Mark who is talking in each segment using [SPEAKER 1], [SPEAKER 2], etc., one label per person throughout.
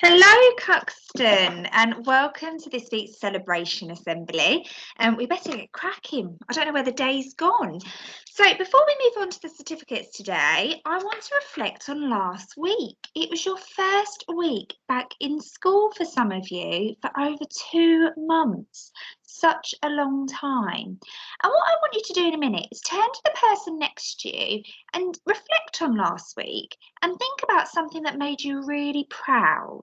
[SPEAKER 1] Hello, Cuxton, and welcome to this week's celebration assembly. We better get cracking. I don't know where the day's gone. So before we move on to the certificates today, I want to reflect on last week. It was your first week back in school for some of you for over 2 months. Such a long time. And what I want you to do in a minute is turn to the person next to you and reflect on last week and think about something that made you really proud.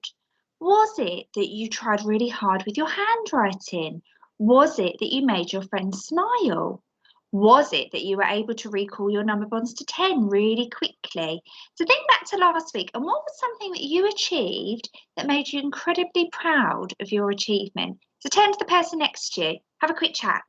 [SPEAKER 1] Was it that you tried really hard with your handwriting? Was it that you made your friends smile? Was it that you were able to recall your number bonds to 10 really quickly? So think back to last week and what was something that you achieved that made you incredibly proud of your achievement? So turn to the person next to you, have a quick chat.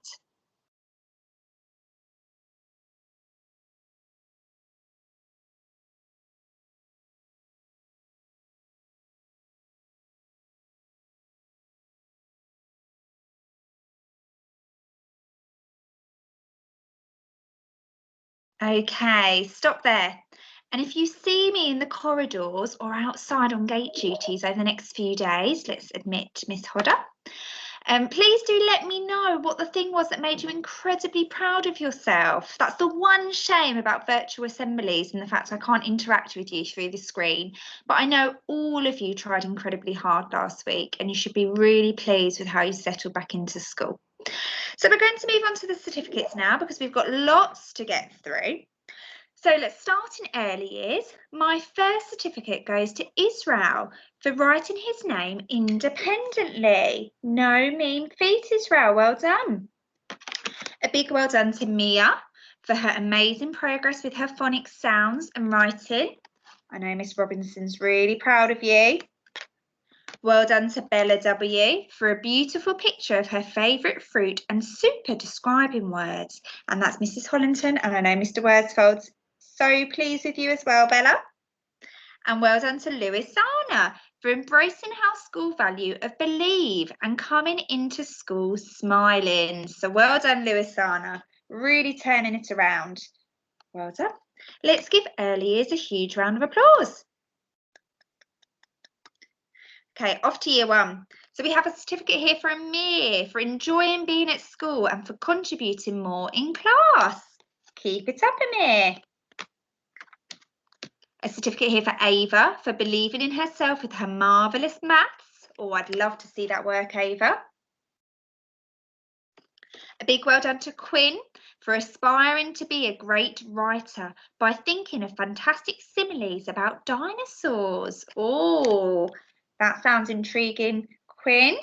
[SPEAKER 1] Okay, stop there. And if you see me in the corridors or outside on gate duties over the next few days, let's admit Miss Hodder, please do let me know what the thing was that made you incredibly proud of yourself. That's the one shame about virtual assemblies and the fact I can't interact with you through the screen. But I know all of you tried incredibly hard last week and you should be really pleased with how you settled back into school. So we're going to move on to the certificates now because we've got lots to get through. So let's start in early years. My first certificate goes to Israel for writing his name independently. No mean feat, Israel, well done. A big well done to Mia for her amazing progress with her phonics sounds and writing. I know Miss Robinson's really proud of you. Well done to Bella W for a beautiful picture of her favourite fruit and super describing words. And that's Mrs. Hollington, and I know Mr. Worsfold's so pleased with you as well, Bella. And well done to Louisana for embracing our school value of believe and coming into school smiling. So well done, Louisana, really turning it around. Well done. Let's give early years a huge round of applause. Okay, off to year one. So we have a certificate here for Amir for enjoying being at school and for contributing more in class. Keep it up, Amir. A certificate here for Ava for believing in herself with her marvellous maths. Oh, I'd love to see that work, Ava. A big well done to Quinn for aspiring to be a great writer by thinking of fantastic similes about dinosaurs. Oh, that sounds intriguing, Quinn.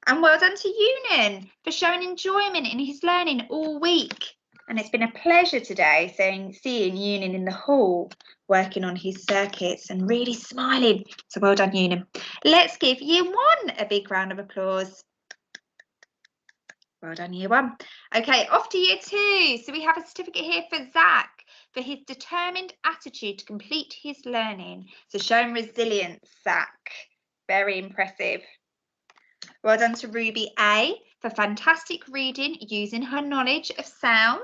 [SPEAKER 1] And well done to Eunan for showing enjoyment in his learning all week. And it's been a pleasure today seeing Eunan in the hall working on his circuits and really smiling. So well done, Eunan. Let's give year one a big round of applause. Well done, year one. Okay, off to year two. So we have a certificate here for Zach for his determined attitude to complete his learning. So showing resilience, Zach. Very impressive. Well done to Ruby A for fantastic reading using her knowledge of sounds.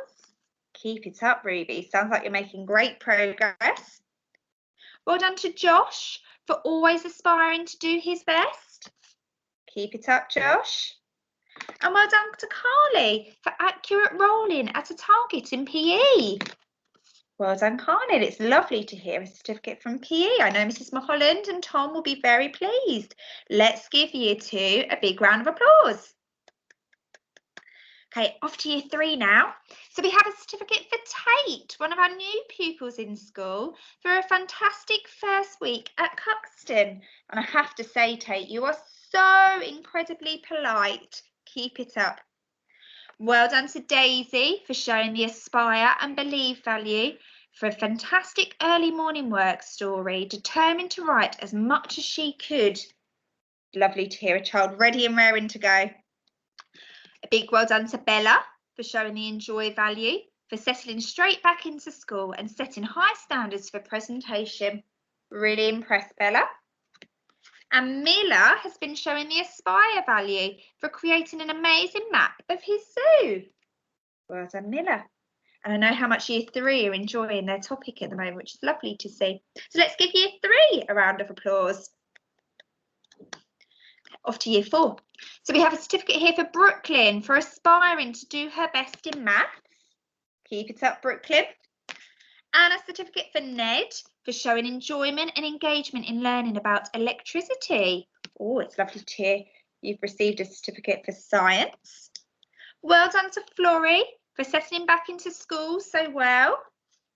[SPEAKER 1] Keep it up, Ruby. Sounds like you're making great progress. Well done to Josh for always aspiring to do his best. Keep it up, Josh. And well done to Carly for accurate rolling at a target in PE. Well done, Carly. It's lovely to hear a certificate from PE. I know Mrs. Mulholland and Tom will be very pleased. Let's give year two a big round of applause. Okay, off to year three now. So we have a certificate for Tate, one of our new pupils in school, for a fantastic first week at Cuxton. And I have to say, Tate, you are so incredibly polite. Keep it up. Well done to Daisy for showing the aspire and believe value for a fantastic early morning work story, determined to write as much as she could. Lovely to hear a child ready and raring to go. A big well done to Bella for showing the enjoy value, for settling straight back into school and setting high standards for presentation. Really impressed, Bella. And Mila has been showing the aspire value for creating an amazing map of his zoo. Well done, Mila. And I know how much year three are enjoying their topic at the moment, which is lovely to see. So let's give year three a round of applause. Off to year 4. So we have a certificate here for Brooklyn for aspiring to do her best in maths. Keep it up, Brooklyn. And a certificate for Ned for showing enjoyment and engagement in learning about electricity. Oh, it's lovely to hear you've received a certificate for science. Well done to Florrie for settling back into school so well.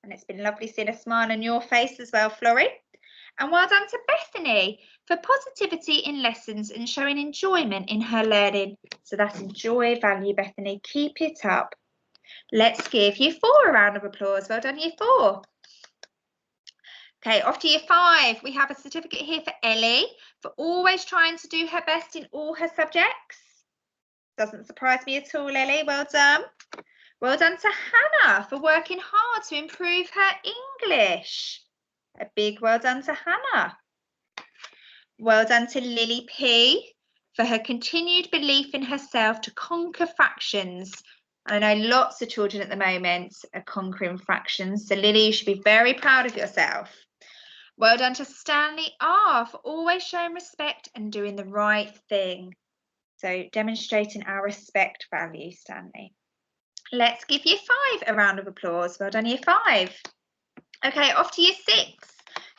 [SPEAKER 1] And it's been lovely seeing a smile on your face as well, Florrie. And well done to Bethany for positivity in lessons and showing enjoyment in her learning. So that's enjoy, value, Bethany. Keep it up. Let's give year 4 a round of applause. Well done, year 4. Okay, off to year 5. We have a certificate here for Ellie for always trying to do her best in all her subjects. Doesn't surprise me at all, Ellie. Well done. Well done to Hannah for working hard to improve her English. A big well done to Hannah. Well done to Lily P for her continued belief in herself to conquer fractions. I know lots of children at the moment are conquering fractions, so Lily, you should be very proud of yourself. Well done to Stanley R for always showing respect and doing the right thing. So demonstrating our respect value, Stanley. Let's give year 5 a round of applause. Well done, year 5. Okay, off to year 6.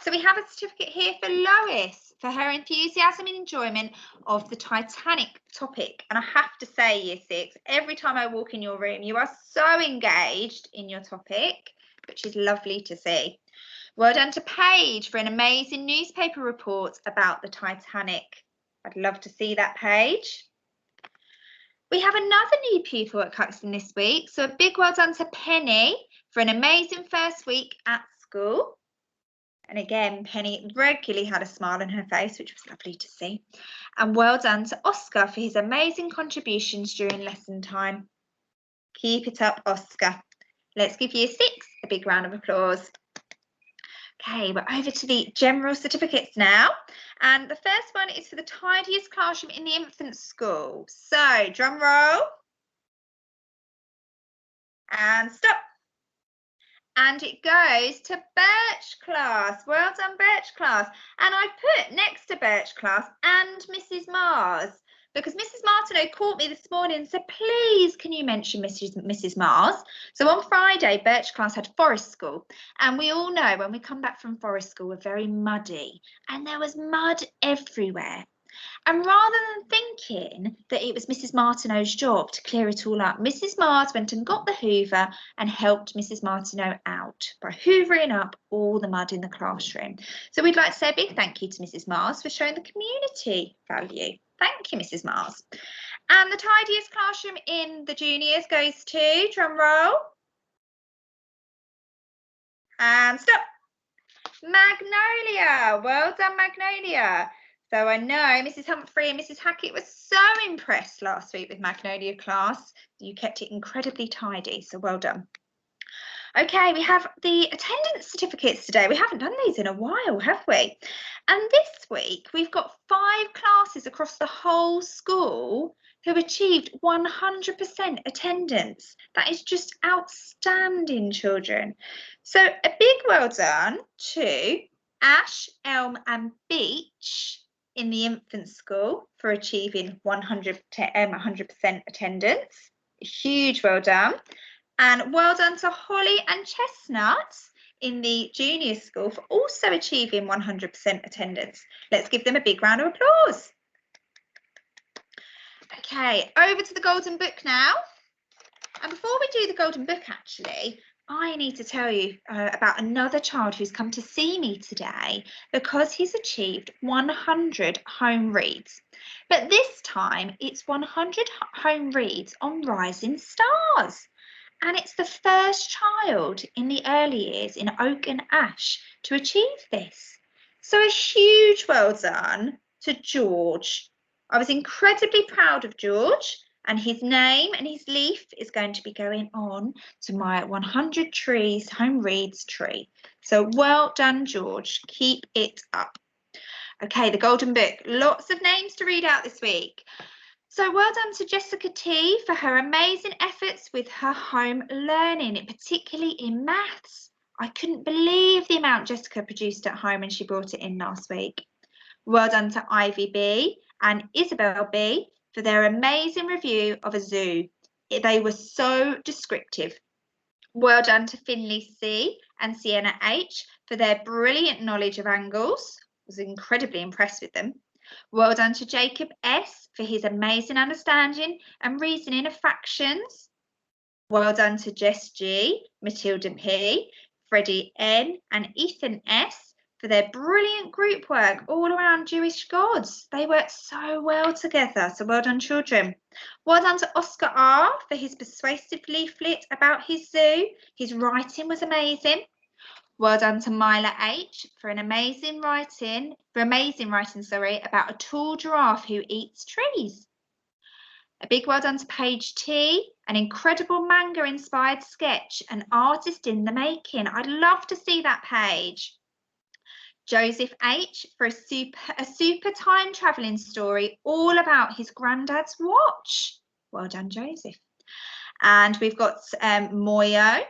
[SPEAKER 1] So we have a certificate here for Lois for her enthusiasm and enjoyment of the Titanic topic. And I have to say, year 6, every time I walk in your room, you are so engaged in your topic, which is lovely to see. Well done to Paige for an amazing newspaper report about the Titanic. I'd love to see that, Paige. We have another new pupil at Cuxton this week, so a big well done to Penny for an amazing first week at school. And again, Penny regularly had a smile on her face, which was lovely to see. And well done to Oscar for his amazing contributions during lesson time. Keep it up, Oscar. Let's give year 6 a big round of applause. Okay, we're over to the general certificates now. And the first one is for the tidiest classroom in the infant school. So, drum roll. And stop. And it goes to Birch class. Well done, Birch class. And I put next to Birch class and Mrs. Mars, because Mrs. Martineau caught me this morning and said, please, can you mention Mrs. Mars? So on Friday, Birch class had Forest School. And we all know when we come back from Forest School, we're very muddy. And there was mud everywhere. And rather than thinking that it was Mrs. Martineau's job to clear it all up, Mrs. Mars went and got the hoover and helped Mrs. Martineau out by hoovering up all the mud in the classroom. So we'd like to say a big thank you to Mrs. Mars for showing the community value. Thank you, Mrs. Mars. And the tidiest classroom in the juniors goes to, drum roll. And stop. Magnolia. Well done, Magnolia. So I know Mrs. Humphrey and Mrs. Hackett were so impressed last week with Magnolia class. You kept it incredibly tidy, so well done. Okay, we have the attendance certificates today. We haven't done these in a while, have we? And this week we've got 5 classes across the whole school who achieved 100% attendance. That is just outstanding, children. So a big well done to Ash, Elm and Beach in the infant school for achieving 100% attendance. A huge well done. And well done to Holly and Chestnut in the junior school for also achieving 100% attendance. Let's give them a big round of applause. Okay, over to the Golden Book now. And before we do the Golden Book, actually, I need to tell you about another child who's come to see me today because he's achieved 100 home reads. But this time it's 100 home reads on Rising Stars. And it's the first child in the early years in Oak and Ash to achieve this. So a huge well done to George. I was incredibly proud of George, and his name and his leaf is going to be going on to my 100 trees home reads tree. So well done, George. Keep it up. Okay, the Golden Book. Lots of names to read out this week. So well done to Jessica T for her amazing efforts with her home learning, particularly in maths. I couldn't believe the amount Jessica produced at home and she brought it in last week. Well done to Ivy B and Isabel B for their amazing review of a zoo. They were so descriptive. Well done to Finley C and Sienna H for their brilliant knowledge of angles. I was incredibly impressed with them. Well done to Jacob S for his amazing understanding and reasoning of fractions. Well done to Jess G, Matilda P, Freddie N and Ethan S for their brilliant group work all around Jewish gods. They worked so well together, so well done, children. Well done to Oscar R for his persuasive leaflet about his zoo. His writing was amazing. Well done to Myla H for amazing writing about a tall giraffe who eats trees. A big well done to Paige T, an incredible manga-inspired sketch, an artist in the making. I'd love to see that page. Joseph H for a super time traveling story all about his granddad's watch. Well done, Joseph. And we've got Moyo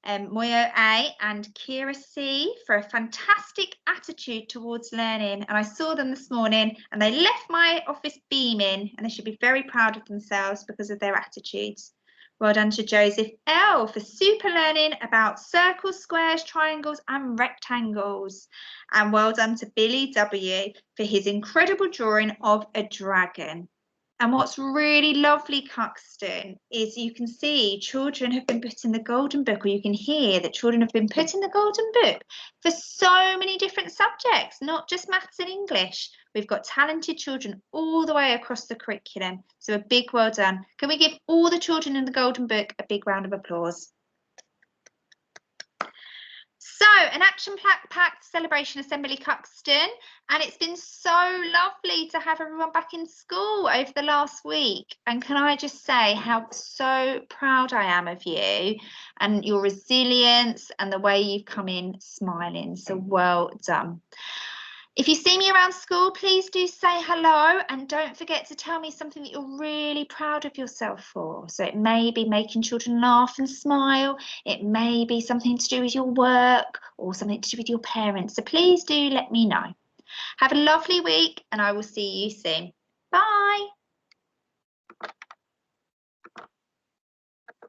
[SPEAKER 1] A and Kira C for a fantastic attitude towards learning. And I saw them this morning and they left my office beaming, and they should be very proud of themselves because of their attitudes. Well done to Joseph L for super learning about circles, squares, triangles and rectangles. And well done to Billy W for his incredible drawing of a dragon. And what's really lovely, Cuxton, is you can see children have been put in the Golden Book, or you can hear that children have been put in the Golden Book for so many different subjects, not just maths and English. We've got talented children all the way across the curriculum. So a big well done. Can we give all the children in the Golden Book a big round of applause? So an action-packed celebration assembly, Cuxton, and it's been so lovely to have everyone back in school over the last week. And can I just say how so proud I am of you and your resilience and the way you've come in smiling. So well done. If you see me around school, please do say hello, and don't forget to tell me something that you're really proud of yourself for. So it may be making children laugh and smile. It may be something to do with your work or something to do with your parents. So please do let me know. Have a lovely week and I will see you soon. Bye.